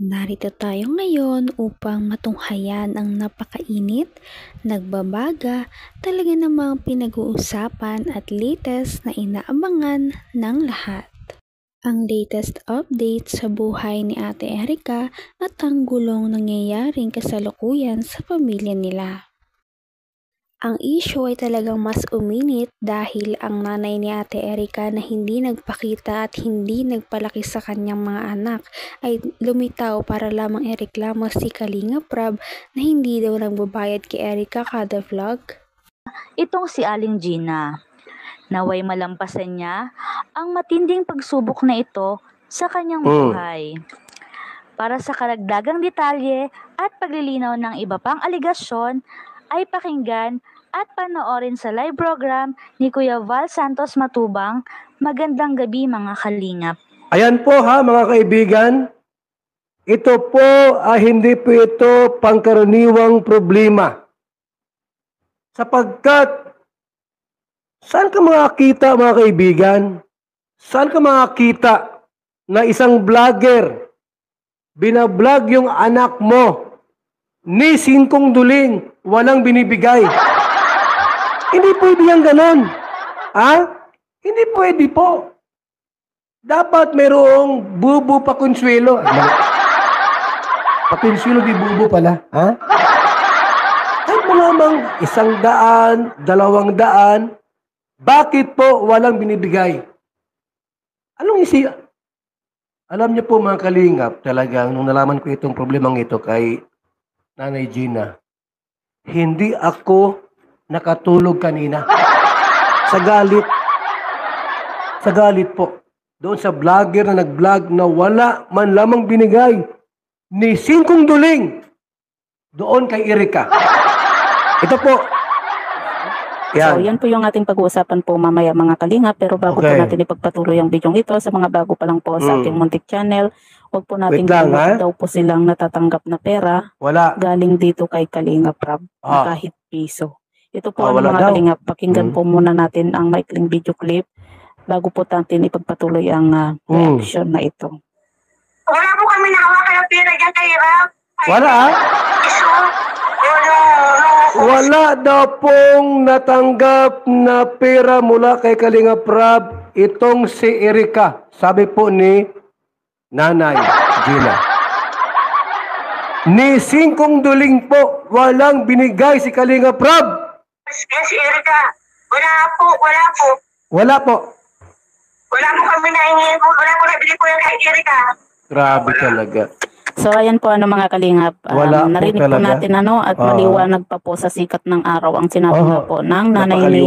Narito tayo ngayon upang matunghayan ang napakainit, nagbabaga, talaga namang pinag-uusapan at latest na inaabangan ng lahat. Ang latest update sa buhay ni Ate Erica at ang gulong nangyayaring kasalukuyan sa pamilya nila. Ang issue ay talagang mas uminit dahil ang nanay ni Ate Erica na hindi nagpakita at hindi nagpalaki sa kanyang mga anak ay lumitaw para lamang ireklamo si Kalinga Prab na hindi daw nagbabayad kay Erica kada vlog. Itong si Aling Gina, naway malampasan niya ang matinding pagsubok na ito sa kanyang buhay. Para sa karagdagang detalye at paglilinaw ng iba pang aligasyon ay pakinggan at panoorin sa live program ni Kuya Val Santos Matubang. Magandang gabi mga kalingap. Ayan po mga kaibigan. Ito po hindi po ito pangkaraniwang problema. Sapagkat saan ka makakita mga kaibigan? Saan ka makakita na isang vlogger binablog yung anak mo ni singkong duling walang binibigay? Hindi pwede yan ganon. Hindi pwede po. Dapat mayroong bubo pa konsuelo. Pakonsuelo di bubo pala. Kahit mo lamang 100, 200, bakit po walang binibigay? Anong isi? Alam niyo po mga kalingap, talagang nung nalaman ko itong problemang ito kay Nanay Gina, hindi ako nakatulog kanina. Sa galit. Sa galit po. Doon sa vlogger na nag-vlog na wala man lamang binigay ni singkong duling doon kay Erica. Ito po. Yan. So, yan po yung ating pag-uusapan po mamaya mga kalinga. Pero bago po natin ipagpatuloy ang video ito, sa mga bago pa lang po sa ating muntik channel, huwag po natin daw po silang natatanggap na pera. Wala. Galing dito kay Kalinga Prab na kahit piso. Ito po ang mga kalinga. Pakinggan po muna natin ang maikling video clip bago po natin ipagpatuloy ang reaction na ito. Wala po kami nahawakan ng pera dyan kay Rab. Wala Wala daw pong natanggap na pera mula kay Kalinga Prab itong si Erica. Sabi po ni Nanay Gina. Ni singkong duling po walang binigay si Kalinga Prab. Si Erica, wala po. Wala po. Wala po kami nahingi. Wala po nabili po yung kay Erica. Grabe talaga. So ayan po mga kalingap, narinig po natin at maliwanag pa po sa sikat ng araw ang sinabi nga po ng nanay ni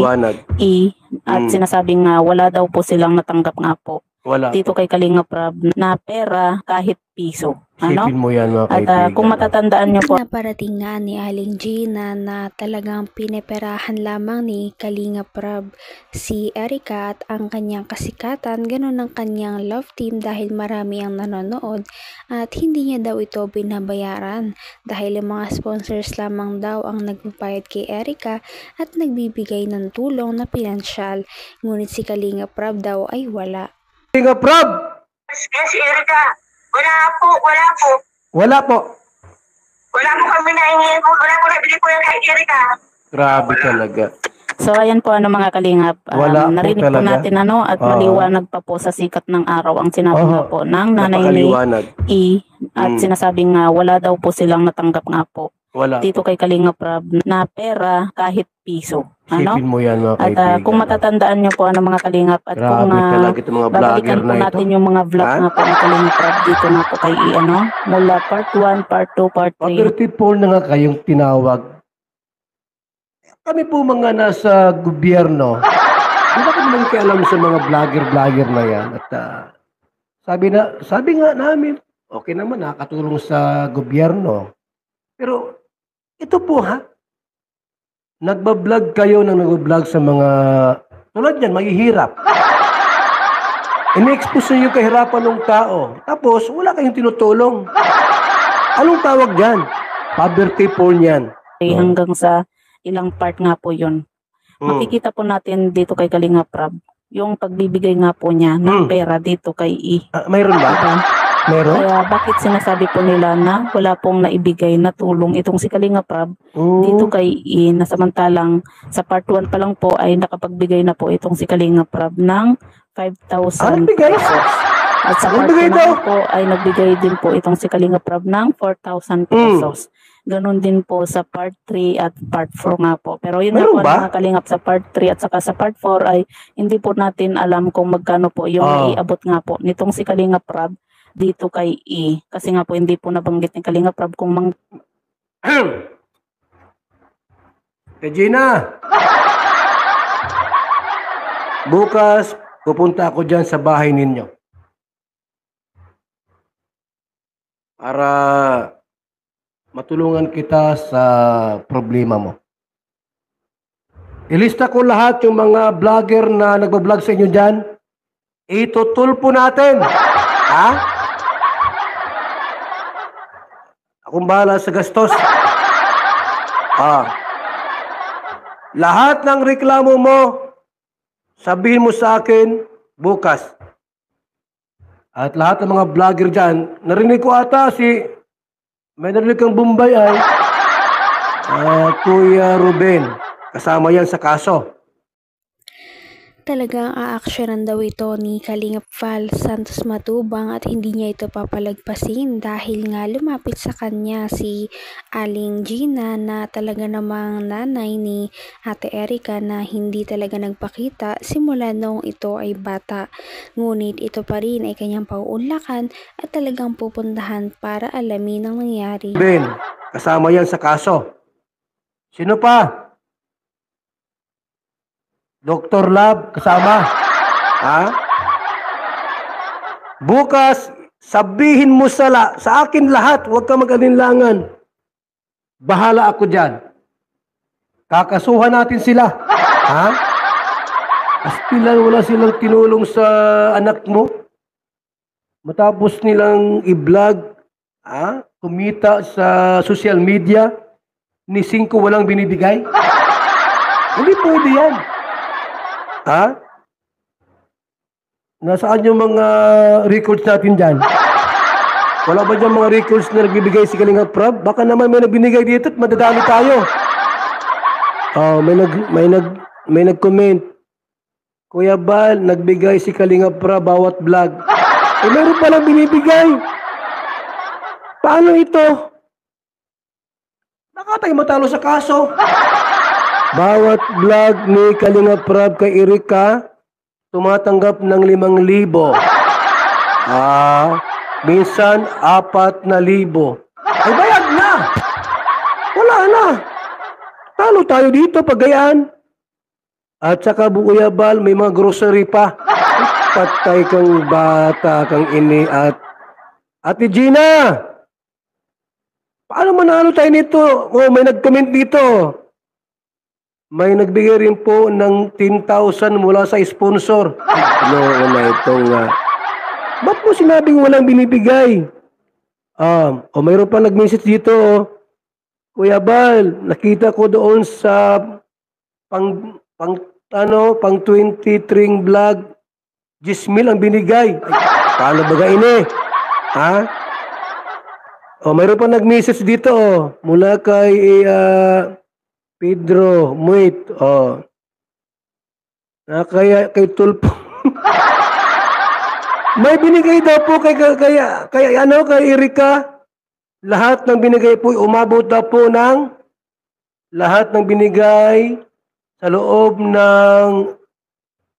E at sinasabing nga wala daw po silang natanggap nga po dito kay Kalinga Prab na pera kahit piso. Sipin mo yan mga kaibigan. At kung matatandaan nyo po, naparating nga ni Aling Gina na talagang pineperahan lamang ni Kalinga Prab si Erica at ang kanyang kasikatan, ganun ang kanyang love team dahil marami ang nanonood at hindi niya daw ito binabayaran dahil yung mga sponsors lamang daw ang nagpapayad kay Erica at nagbibigay ng tulong na pinansyal. Ngunit si Kalinga Prab daw ay wala. Kalinga Prab! Si Erica, wala po. Wala po. Wala po kami nahingi. Wala po nabili po yung kay Erica. Grabe talaga. So ayan po mga kalingap, narinig po natin at maliwanag pa po sa sikat ng araw ang sinabi nga po ng nanay ni E at sinasabing nga wala daw po silang natanggap nga po dito kay Kalinga Prab na pera kahit piso. Sipin mo yan mga kaibigan. At kung matatandaan nyo po mga kalingap at kung babalikan po natin yung mga vlog nga po ng Kalinga Prab dito na po kay E mula part 1, part 2, part 3. Pag-34 na nga kayong tinawag. Kami po mga nasa gobyerno, di ba kami nagkialam sa mga vlogger na yan? At sabi nga namin, okay naman, nakakatulong sa gobyerno. Pero ito po nagbablog kayo ng nagbablog sa mga, tulad yan, mahihirap. Ini-expose nyo yung kahirapan ng tao. Tapos, wala kayong tinutulong. Anong tawag yan? Poverty porn yan. Hanggang sa ilang part nga po yun. Makikita po natin dito kay Kalinga Prab yung pagbibigay nga po niya ng pera dito kay E. Mayroon ba? Meron? Kaya bakit sinasabi po nila na wala pong naibigay na tulong itong si Kalinga Prab dito kay I, na samantalang sa part 1 pa lang po ay nakapagbigay na po itong si Kalinga Prab ng 5,000 pesos. At sa part 2 naman po ay nagbigay din po itong si Kalinga Prab ng 4,000 pesos. Ganon din po sa part 3 at part 4 nga po. Pero yun nga po mga kalingap, sa part 3 at saka sa part 4 ay hindi po natin alam kung magkano po yung naiabot nga po nitong si Kalinga Prab dito kay I. Kasi nga po hindi po nabanggit ni Kalinga Prab kung Regina! Bukas, pupunta ako dyan sa bahay ninyo. Para matulungan kita sa problema mo. Ilista ko lahat yung mga vlogger na nagbablog sa inyo dyan. Itutulpo natin. Ha? Akong bahala sa gastos. Lahat ng reklamo mo, sabihin mo sa akin bukas. At lahat ng mga vlogger dyan, narinig ko ata may narinig kang Bombay ay Kuya Ruben. Kasama yan sa kaso. Talagang aaksyonan daw ito ni Kalingap Val Santos Matubang at hindi niya ito papalagpasin dahil nga lumapit sa kanya si Aling Gina na talaga namang nanay ni Ate Erica na hindi talaga nagpakita simula nung ito ay bata. Ngunit ito pa rin ay kanyang pauunlakan at talagang pupuntahan para alamin ang nangyari. Ben, kasama yan sa kaso. Sino pa? Dr. Lab, kasama. Ha? Bukas, sabihin mo sa akin lahat, huwag ka mag-alinlangan. Bahala ako dyan. Kakasuhan natin sila. Ha? Astilan, wala silang tinulong sa anak mo. Matapos nilang i-vlog, kumita sa social media, ni 5 walang binibigay. Hindi pwede yan. Ha? Nasaan yung mga records natin dyan? Wala ba dyan mga records na nagbibigay si Kalinga Prab? Baka naman may nagbinigay dito at madadami tayo. May nag-comment. Kuya Bal, nagbigay si Kalinga Prab bawat vlog. Meron palang binibigay. Paano ito? Baka tayo matalo sa kaso. Bawat vlog ni Kalinga Prab kay Erica, tumatanggap ng 5,000. Minsan 4,000. Ay bayad na! Wala na! Talo tayo dito pagayaan. At saka Kuya Bal, may mga grocery pa. Patay kang bata, kang ini at Ate Gina! Paano manalo tayo nito? May nag-comment dito. May nagbigay rin po ng 10,000 mula sa sponsor. Na itong... ba't mo sinabing walang binibigay? Mayroon pa nag-message dito. Kuya Bal, nakita ko doon sa pang 23 vlog, 10,000 ang binigay. Paano ba ini? Mayroon pa nag-message dito. Mula kay... Pedro Muit, kay Tulpo. May binigay daw po kay Erica. Lahat ng binigay po, umabot daw po ng lahat ng binigay sa loob ng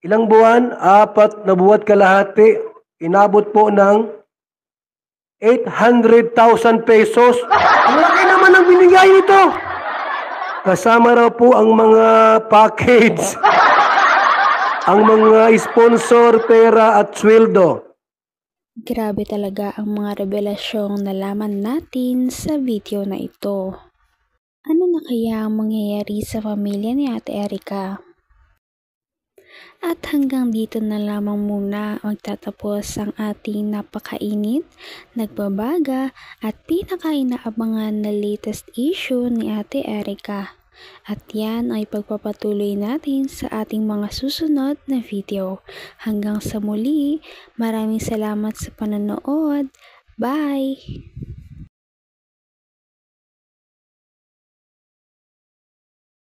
ilang buwan, 4 na buwan kalahati, inabot po ng 800,000 pesos. Ang laki naman ang binigay nito. Kasama raw po ang mga package, ang mga sponsor, pera at sweldo. Grabe talaga ang mga revelasyong nalaman natin sa video na ito. Ano na kaya ang mangyayari sa pamilya ni Ate Erica? At hanggang dito na lamang muna magtatapos ang ating napakainit, nagbabaga at pinakainaabangan na latest issue ni Ate Erica. At yan ay pagpapatuloy natin sa ating mga susunod na video. Hanggang sa muli, maraming salamat sa panonood Bye!